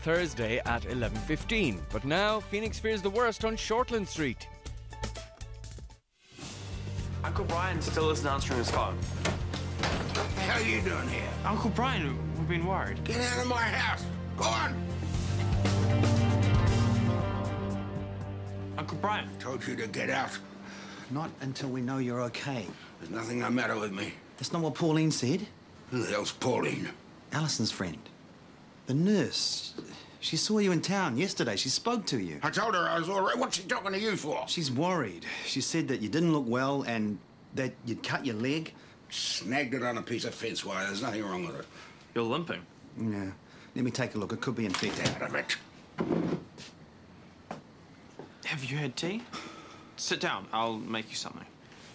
Thursday at 11:15. But now, Phoenix fears the worst on Shortland Street. Uncle Brian still isn't answering his phone. What the hell are you doing here? Uncle Brian, we've been worried. Get out of my house. Go on. Uncle Brian. Told you to get out. Not until we know you're okay. There's nothing the matter with me. That's not what Pauline said. Who the hell's Pauline? Alison's friend. The nurse. She saw you in town yesterday. She spoke to you. I told her I was all right. What's she talking to you for? She's worried. She said that you didn't look well and that you'd cut your leg. Snagged it on a piece of fence wire. There's nothing wrong with it. You're limping. Yeah. Let me take a look. It could be infected. Out of it. Have you had tea? Sit down. I'll make you something.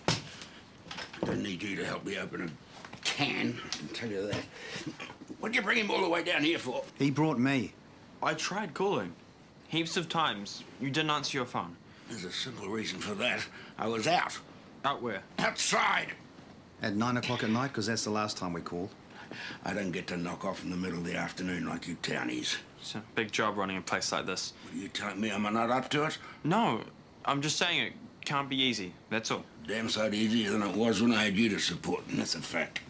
I don't need you to help me open a can. I can tell you that. What'd you bring him all the way down here for? He brought me. I tried calling. Heaps of times. You didn't answer your phone. There's a simple reason for that. I was out. Out where? Outside. At 9 o'clock at night, because that's the last time we called. I don't get to knock off in the middle of the afternoon like you townies. It's a big job running a place like this. You telling me I'm not up to it? No, I'm just saying it can't be easy, that's all. Damn sight easier than it was when I had you to support, and that's a fact.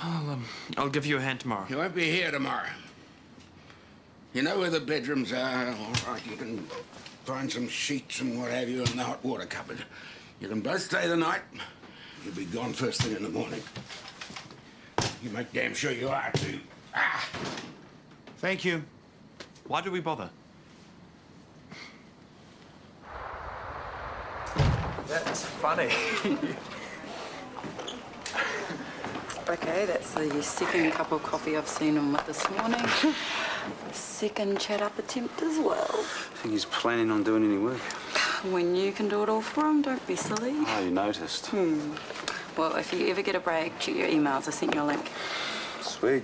Well, I'll give you a hand tomorrow. You won't be here tomorrow. You know where the bedrooms are? All right, you can find some sheets and what have you in the hot water cupboard. You can both stay the night. You'll be gone first thing in the morning. You make damn sure you are, too. Ah! Thank you. Why do we bother? That's funny. Okay, that's the second cup of coffee I've seen him with this morning. Second chat-up attempt as well. I think he's planning on doing any work. When you can do it all for him, don't be silly. Oh, you noticed. Well, if you ever get a break, check your emails. I sent you a link. Sweet.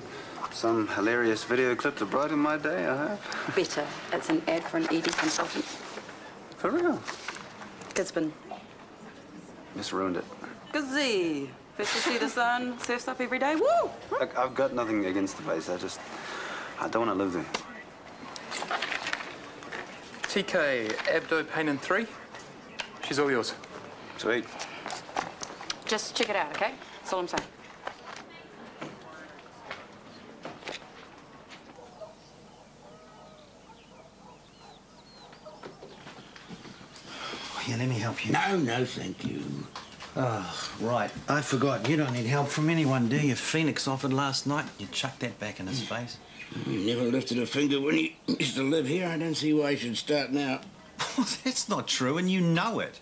Some hilarious video clip to brighten my day, I hope. Better. It's an ad for an ED consultant. For real? Gisborne. Just ruined it. Gazee. First to see the sun, surfs up every day. Woo! Look, I've got nothing against the place. I don't want to live there. TK, abdo pain in 3. She's all yours. Sweet. Just check it out, okay? That's all I'm saying. Here, let me help you. No, thank you. Oh, right. I forgot. You don't need help from anyone, do you? Phoenix offered last night. You chucked that back in his face. You never lifted a finger when you used to live here. I don't see why you should start now. That's not true, and you know it.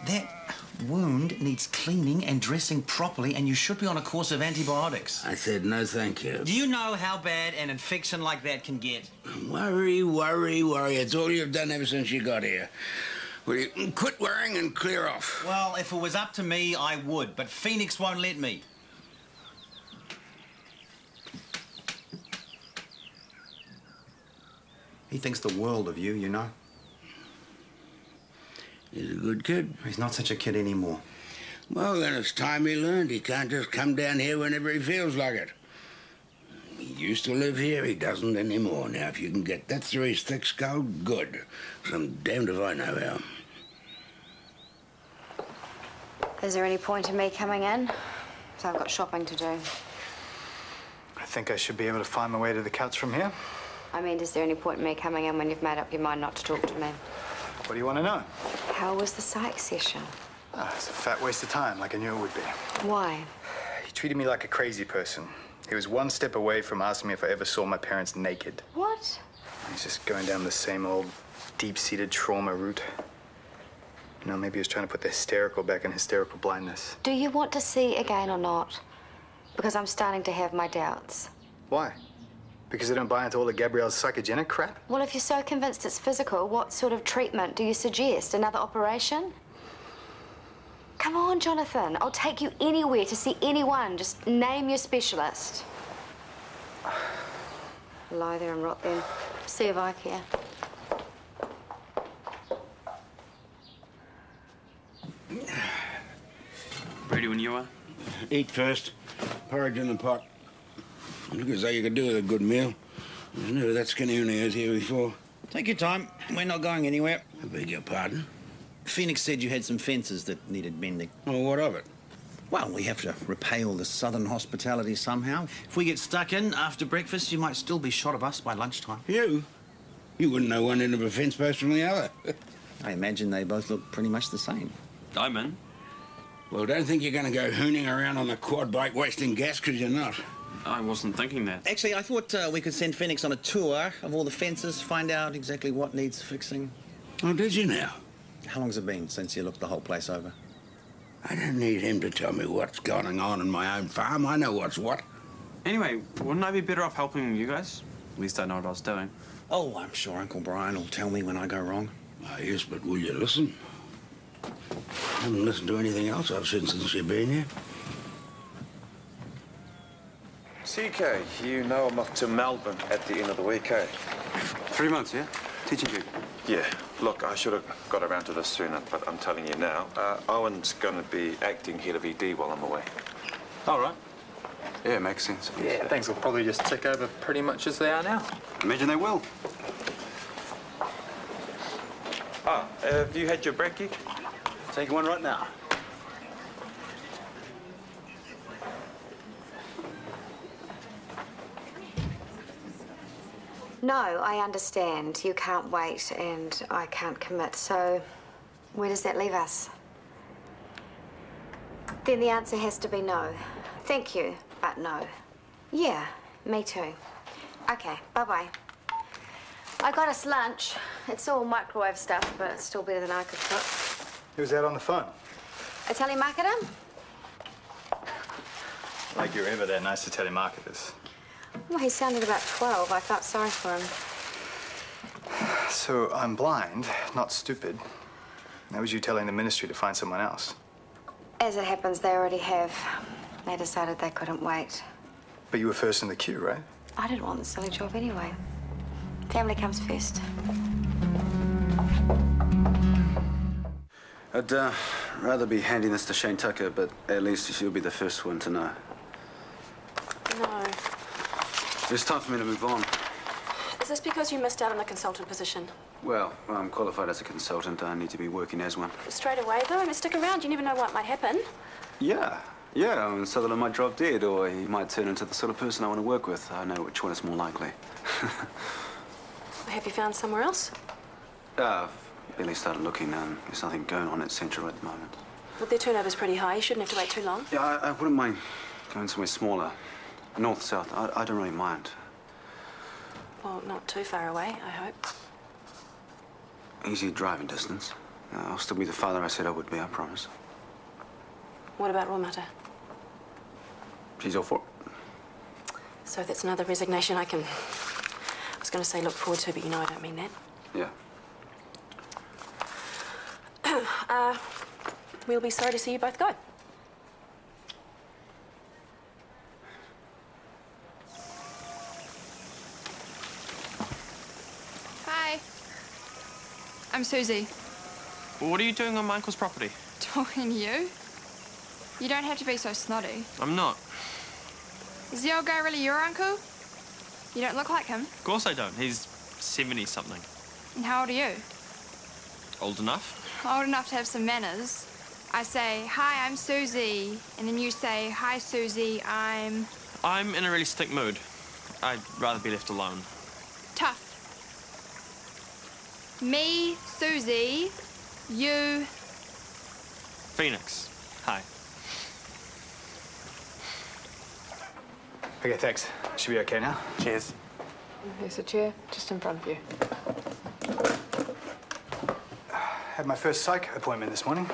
That wound needs cleaning and dressing properly, and you should be on a course of antibiotics. I said no, thank you. Do you know how bad an infection like that can get? Worry. It's all you've done ever since you got here. Will you quit worrying and clear off? Well, if it was up to me, I would, but Phoenix won't let me. He thinks the world of you, you know. He's a good kid. He's not such a kid anymore. Well, then it's time he learned. He can't just come down here whenever he feels like it. He used to live here. He doesn't anymore. Now, if you can get that through his thick skull, good. 'Cause I'm damned if I know how. Is there any point in me coming in? So I've got shopping to do. I think I should be able to find my way to the couch from here. I mean, is there any point in me coming in when you've made up your mind not to talk to me? What do you want to know? How was the psych session? Oh, it's a fat waste of time, like I knew it would be. Why? He treated me like a crazy person. He was one step away from asking me if I ever saw my parents naked. What? He's just going down the same old deep-seated trauma route. You know, maybe he was trying to put the hysterical back in hysterical blindness. Do you want to see again or not? Because I'm starting to have my doubts. Why? Because they don't buy into all of Gabrielle's psychogenic crap? Well, if you're so convinced it's physical, what sort of treatment do you suggest? Another operation? Come on, Jonathan. I'll take you anywhere to see anyone. Just name your specialist. Lie there and rot then. See if I care. Ready when you are? Eat first. Porridge in the pot. Look as though you could do with a good meal. I knew that skinny only was here before. Take your time. We're not going anywhere. I beg your pardon? Phoenix said you had some fences that needed mending. Well, what of it? Well, we have to repay all the southern hospitality somehow. If we get stuck in after breakfast, you might still be shot of us by lunchtime. You? You wouldn't know one end of a fence post from the other. I imagine they both look pretty much the same. I'm in. Well, don't think you're going to go hooning around on the quad bike wasting gas, because you're not. I wasn't thinking that. Actually, I thought we could send Phoenix on a tour of all the fences, find out exactly what needs fixing. Oh, did you now? How long's it been since you looked the whole place over? I don't need him to tell me what's going on in my own farm. I know what's what. Anyway, wouldn't I be better off helping you guys? At least I know what I was doing. Oh, I'm sure Uncle Brian will tell me when I go wrong. Ah, yes, but will you listen? I haven't listened to anything else I've said since you've been here. CK, you know I'm off to Melbourne at the end of the week, eh? 3 months, yeah? Teaching gig. Yeah. Look, I should have got around to this sooner, but I'm telling you now, Owen's going to be acting head of ED while I'm away. All right. Yeah, makes sense. Yeah, things will probably just tick over pretty much as they are now. Imagine they will. Ah, have you had your brekkie? Taking one right now. No, I understand. You can't wait and I can't commit. So where does that leave us? Then the answer has to be no. Thank you, but no. Yeah, me too. Okay, bye-bye. I got us lunch. It's all microwave stuff, but it's still better than I could cook. Who's out on the phone? A telemarketer? Like you're ever that nice to telemarketers. Well, he sounded about 12. I felt sorry for him. So I'm blind, not stupid. That was you telling the ministry to find someone else. As it happens, they already have. They decided they couldn't wait. But you were first in the queue, right? I didn't want the silly job anyway. Family comes first. I'd rather be handing this to Shane Tucker, but at least she'll be the first one to know. No. It's time for me to move on. Is this because you missed out on the consultant position? Well, I'm qualified as a consultant. I need to be working as one. Straight away, though? I mean, stick around. You never know what might happen. Yeah. I mean, Sutherland might drop dead, or he might turn into the sort of person I want to work with. I know which one is more likely. Have you found somewhere else? I've barely started looking. There's nothing going on at Central at the moment. But their turnover's pretty high. You shouldn't have to wait too long. Yeah, I wouldn't mind going somewhere smaller. North, south. I don't really mind. Well, not too far away, I hope. Easy driving distance. I'll still be the father I said I would be, I promise. What about Raumata? She's all for it. So that's another resignation I was going to say look forward to, but you know I don't mean that. Yeah. We'll be sorry to see you both go. Hi. I'm Susie. What are you doing on my uncle's property? Talking to you? You don't have to be so snotty. I'm not. Is the old guy really your uncle? You don't look like him. Of course I don't. He's 70-something. And how old are you? Old enough? Old enough to have some manners. I say, hi, I'm Susie. And then you say, hi, Susie, I'm in a really stink mood. I'd rather be left alone. tough. Me, Susie, you... Phoenix. Hi. Okay, thanks. Should be okay now. Cheers. There's a chair just in front of you. Had my first psych appointment this morning.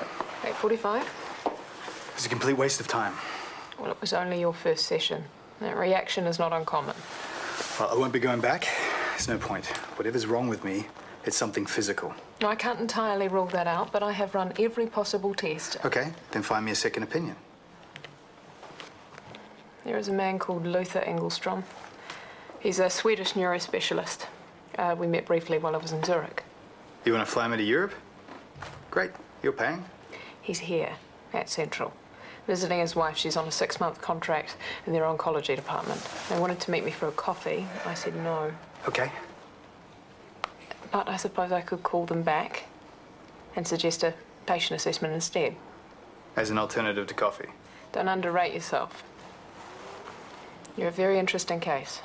8:45? It was a complete waste of time. Well, it was only your first session. That reaction is not uncommon. Well, I won't be going back. There's no point. Whatever's wrong with me, it's something physical. I can't entirely rule that out, but I have run every possible test. Okay, then find me a second opinion. There is a man called Luther Engelstrom. He's a Swedish neurospecialist. We met briefly while I was in Zurich. You want to fly me to Europe? Great. You're paying? He's here, at Central. visiting his wife. She's on a 6-month contract in their oncology department. They wanted to meet me for a coffee. I said no. Okay. But I suppose I could call them back and suggest a patient assessment instead. As an alternative to coffee? Don't underrate yourself. You're a very interesting case.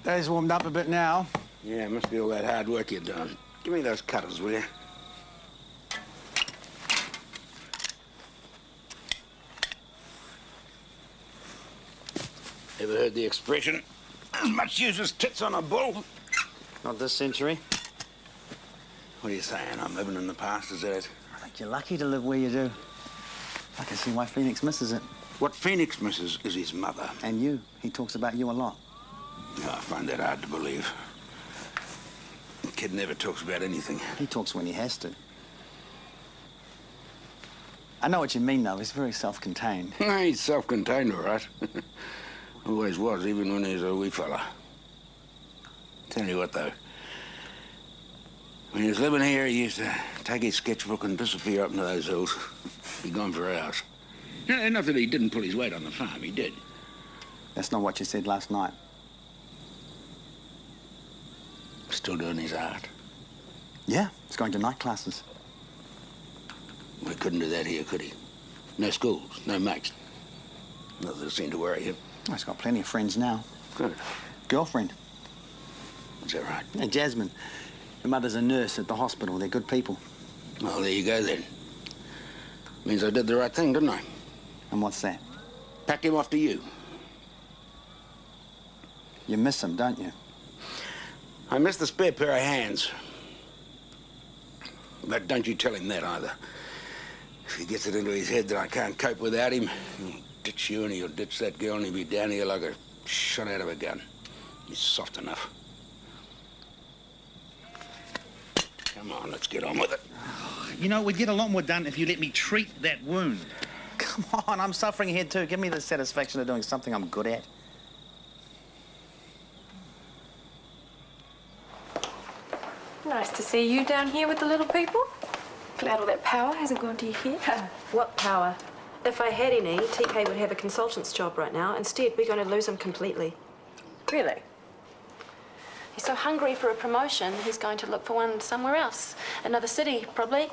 Day's warmed up a bit now. Yeah, must be all that hard work you've done. Give me those cutters, will you? Ever heard the expression, as much use as tits on a bull? Not this century. What are you saying? I'm living in the past, is that it? I think you're lucky to live where you do. I can see why Phoenix misses it. What Phoenix misses is his mother. And you. He talks about you a lot. Yeah, I find that hard to believe. The kid never talks about anything. He talks when he has to. I know what you mean, though. He's very self-contained. No, he's self-contained, all right. Always was, even when he was a wee fella. Tell you what, though. When he was living here, he used to take his sketchbook and disappear up into those hills. Be gone for hours. You know, not that he didn't pull his weight on the farm, he did. That's not what you said last night. Still doing his art. Yeah, he's going to night classes. Well, he couldn't do that here, could he? No schools, no mates. Nothing seemed to worry him. Oh, he's got plenty of friends now. Good. Girlfriend. Is that right? Yeah, Jasmine. Her mother's a nurse at the hospital. They're good people. Well, there you go, then. Means I did the right thing, didn't I? And what's that? Packed him off to you. You miss him, don't you? I miss the spare pair of hands. But don't you tell him that either. If he gets it into his head that I can't cope without him, he'll ditch you and he'll ditch that girl and he'll be down here like a shot out of a gun. He's soft enough. Come on, let's get on with it. You know, we'd get a lot more done if you let me treat that wound. Come on, I'm suffering here too. Give me the satisfaction of doing something I'm good at. Nice to see you down here with the little people. Glad all that power hasn't gone to your head. What power? If I had any, TK would have a consultant's job right now. Instead, we're going to lose him completely. Really? He's so hungry for a promotion, he's going to look for one somewhere else. Another city, probably.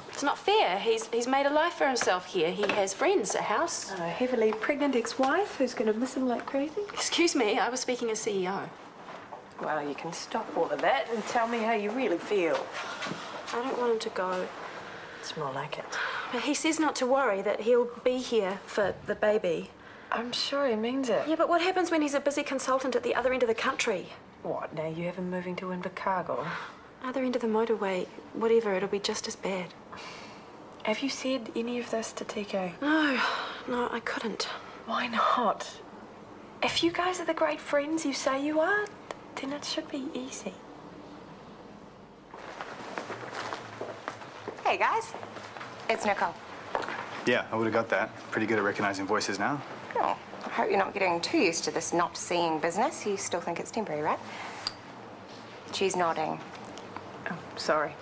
It's not fair. He's made a life for himself here. He has friends, a house. A heavily pregnant ex-wife who's going to miss him like crazy? Excuse me, I was speaking as CEO. Well, you can stop all of that and tell me how you really feel. I don't want him to go. It's more like it. But he says not to worry, that he'll be here for the baby. I'm sure he means it. Yeah, but what happens when he's a busy consultant at the other end of the country? What, now you have him moving to Invercargill? Other end of the motorway, whatever, it'll be just as bad. Have you said any of this to TK? No, I couldn't. Why not? If you guys are the great friends you say you are, then it should be easy. Hey, guys. It's Nicole. Yeah, I would have got that. Pretty good at recognizing voices now. Oh, I hope you're not getting too used to this not seeing business. You still think it's temporary, right? She's nodding. Oh, sorry.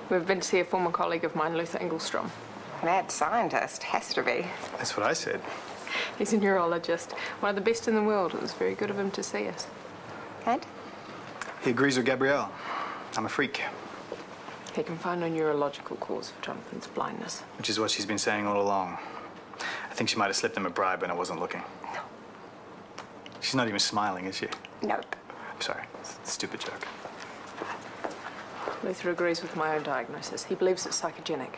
We've been to see a former colleague of mine, Luther Engelstrom. Mad scientist, has to be. That's what I said. He's a neurologist, one of the best in the world. It was very good of him to see us. And? He agrees with Gabrielle. I'm a freak. He can find no neurological cause for Jonathan's blindness. Which is what she's been saying all along. I think she might have slipped him a bribe when I wasn't looking. No. She's not even smiling, is she? Nope. I'm sorry. It's a stupid joke. Luther agrees with my own diagnosis. He believes it's psychogenic.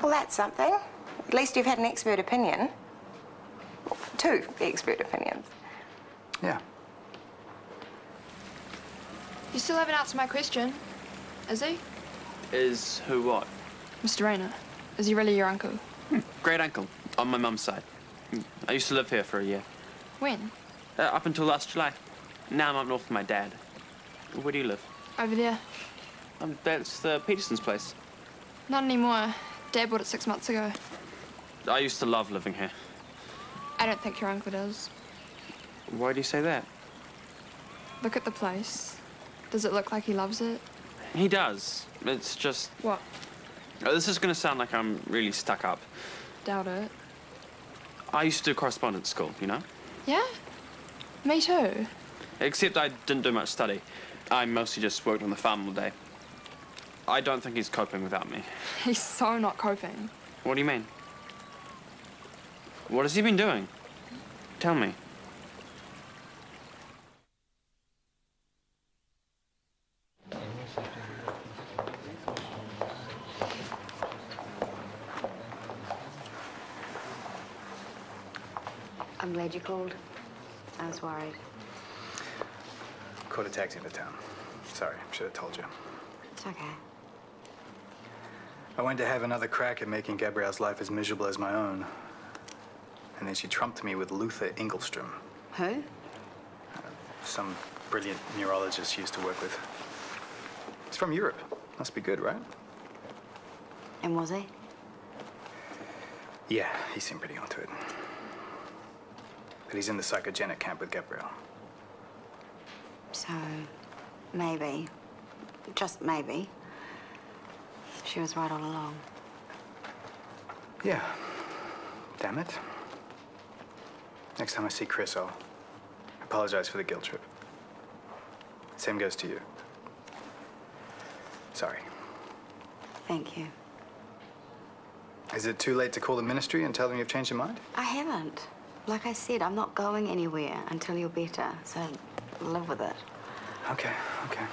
Well, that's something. At least you've had an expert opinion. Well, 2 expert opinions. Yeah. You still haven't answered my question, is he? Is who what? Mr. Rayner. Is he really your uncle? Great uncle, on my mum's side. I used to live here for a year. When? Up until last July. Now I'm up north with my dad. Where do you live? Over there. That's the Peterson's place. Not anymore. Dad bought it 6 months ago. I used to love living here. I don't think your uncle does. Why do you say that? Look at the place. Does it look like he loves it? He does. It's just... What? This is going to sound like I'm really stuck up. Doubt it. I used to do correspondence school, you know? Yeah? Me too. Except I didn't do much study. I mostly just worked on the farm all day. I don't think he's coping without me. He's so not coping. What do you mean? What has he been doing? Tell me. I'm glad you called. I was worried. Caught a taxi into town. Sorry, should have told you. It's okay. I went to have another crack at making Gabrielle's life as miserable as my own. And then she trumped me with Luther Engelstrom. Who? Some brilliant neurologist she used to work with. He's from Europe. Must be good, right? And was he? Yeah, he seemed pretty onto it. But he's in the psychogenic camp with Gabrielle. So, maybe, just maybe, she was right all along. Yeah. Damn it. Next time I see Chris, I'll apologize for the guilt trip. Same goes to you. Sorry. Thank you. Is it too late to call the ministry and tell them you've changed your mind? I haven't. Like I said, I'm not going anywhere until you're better, so live with it. Okay, okay.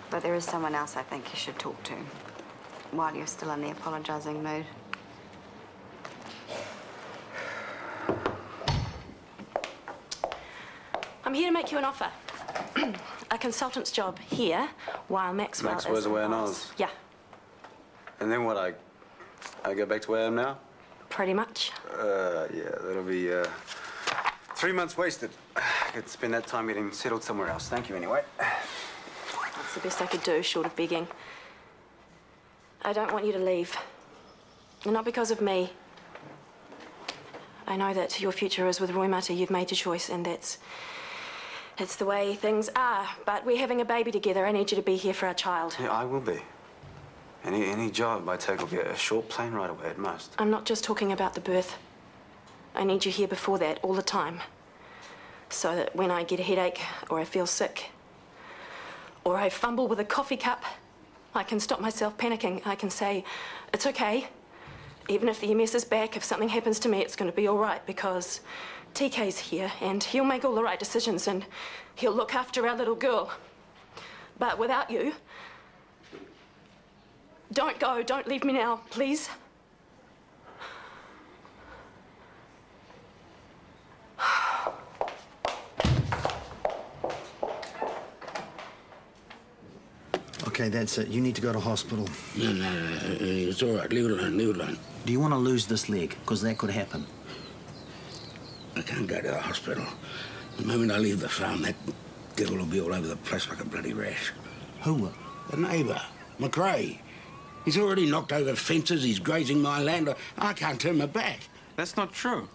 But there is someone else I think you should talk to while you're still in the apologizing mood. I'm here to make you an offer. A consultant's job here, while Maxwell is... Maxwell's away in Oz? Yeah. And then what, I go back to where I am now? Pretty much. Yeah, that'll be, 3 months wasted. I could spend that time getting settled somewhere else. Thank you, anyway. That's the best I could do, short of begging. I don't want you to leave. And not because of me. I know that your future is with Roy Mata. You've made your choice, and that's the way things are. But we're having a baby together. I need you to be here for our child. Yeah, I will be. Any job I take will be a short plane ride away at most. I'm not just talking about the birth. I need you here before that, all the time. So that when I get a headache, or I feel sick, or I fumble with a coffee cup, I can stop myself panicking. I can say, it's okay. Even if the MS is back, if something happens to me, it's going to be all right, because TK's here, and he'll make all the right decisions, and he'll look after our little girl. But without you, don't go, don't leave me now, please. Okay, that's it. You need to go to hospital. No, it's all right. Leave it alone, leave it alone. Do you want to lose this leg? Because that could happen. I can't go to the hospital. The moment I leave the farm, that devil will be all over the place like a bloody rash. Who will? The neighbour, McRae. He's already knocked over fences, he's grazing my land. I can't turn my back. That's not true.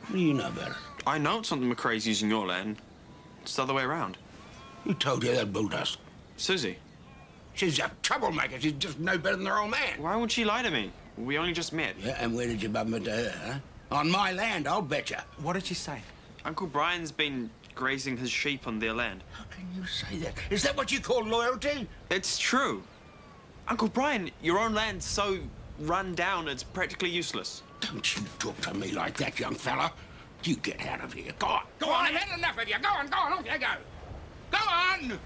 What do you know about it? I know it's not the McRae's using your land. It's the other way around. Who told you that bulldust? Susie. She's a troublemaker. She's just no better than her old man. Why would she lie to me? We only just met. Yeah, and where did you bump into her, huh? On my land, I'll betcha. What did she say? Uncle Brian's been grazing his sheep on their land. How can you say that? Is that what you call loyalty? It's true. Uncle Brian, your own land's so run down, it's practically useless. Don't you talk to me like that, young fella. You get out of here. Go on. Go on. I've had enough of you. Go on, off you go. Go on!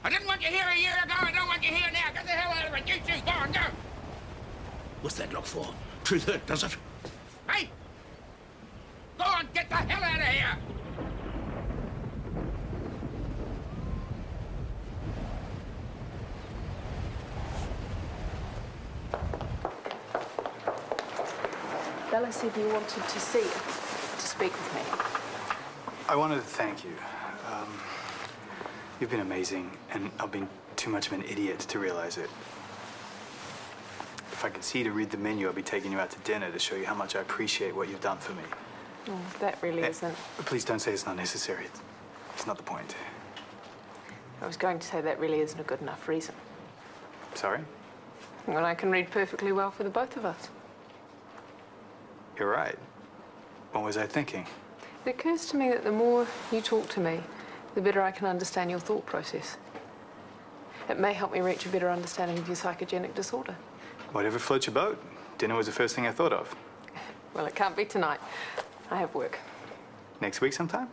I didn't want you here a year ago. I don't want you here now. Get the hell out of it. You two, go on, go. What's that look for? Truth hurt, does it? Hey! Go on, get the hell out of here! Bella said you wanted to speak with me. I wanted to thank you. You've been amazing, and I've been too much of an idiot to realize it. If I could see you to read the menu, I'd be taking you out to dinner to show you how much I appreciate what you've done for me. Oh, that really isn't. Please don't say it's not necessary. It's not the point. I was going to say that really isn't a good enough reason. Sorry? Well, I can read perfectly well for the both of us. You're right. What was I thinking? It occurs to me that the more you talk to me, the better I can understand your thought process. It may help me reach a better understanding of your psychogenic disorder. Whatever floats your boat. Dinner was the first thing I thought of. Well, it can't be tonight. I have work. Next week sometime?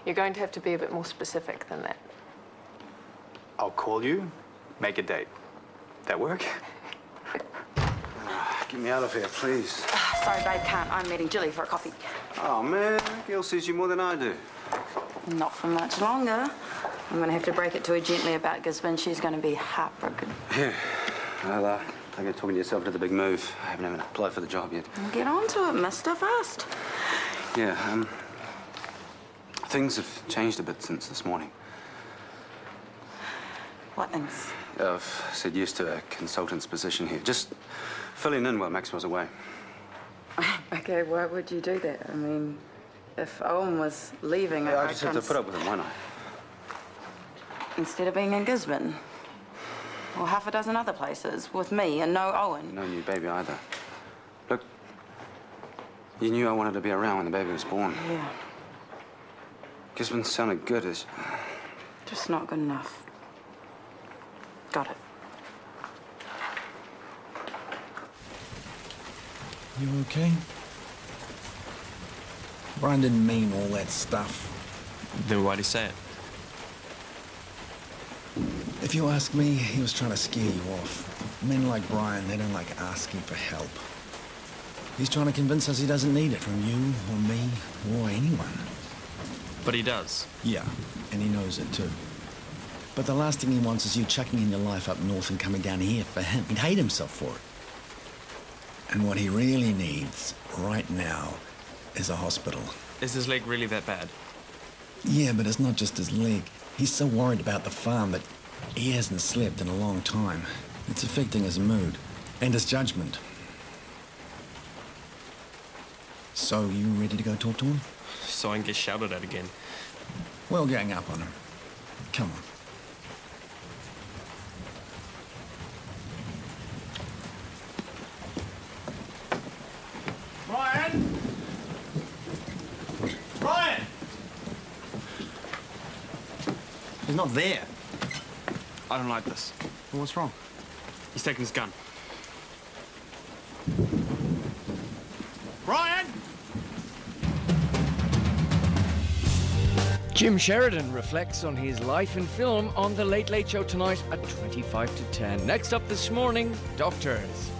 You're going to have to be a bit more specific than that. I'll call you, make a date. That work? Get me out of here, please. Sorry, babe, can't. I'm meeting Jilly for a coffee. Oh, man, that girl sees you more than I do. Not for much longer. I'm going to have to break it to her gently about Gisborne. She's going to be heartbroken. Yeah. Well, I think you're talking to yourself to the big move. I haven't even applied for the job yet. Get on to it, mister, fast. Yeah, things have changed a bit since this morning. What things? I've said yes to a consultant's position here. Just filling in while Max was away. Okay, why would you do that? I mean, if Owen was leaving... I just have to put up with him, why not? Instead of being in Gisborne. Or half a dozen other places with me and no Owen. No new baby either. Look, you knew I wanted to be around when the baby was born. Yeah. Gisborne sounded good as... Just not good enough. Got it. You okay? Brian didn't mean all that stuff. Then why'd he say it? If you ask me, he was trying to scare you off. Men like Brian, they don't like asking for help. He's trying to convince us he doesn't need it from you, or me, or anyone. But he does. Yeah, and he knows it too. But the last thing he wants is you chucking in your life up north and coming down here for him. He'd hate himself for it. And what he really needs, right now, is a hospital. Is his leg really that bad? Yeah, but it's not just his leg. He's so worried about the farm that he hasn't slept in a long time. It's affecting his mood and his judgment. So, you ready to go talk to him? So I can get shouted at again. We'll gang up on him. Come on. Brian! Brian! He's not there. I don't like this. Well, what's wrong? He's taking his gun. Brian! Jim Sheridan reflects on his life in film on The Late Late Show tonight at 10:25. Next up this morning, Doctors.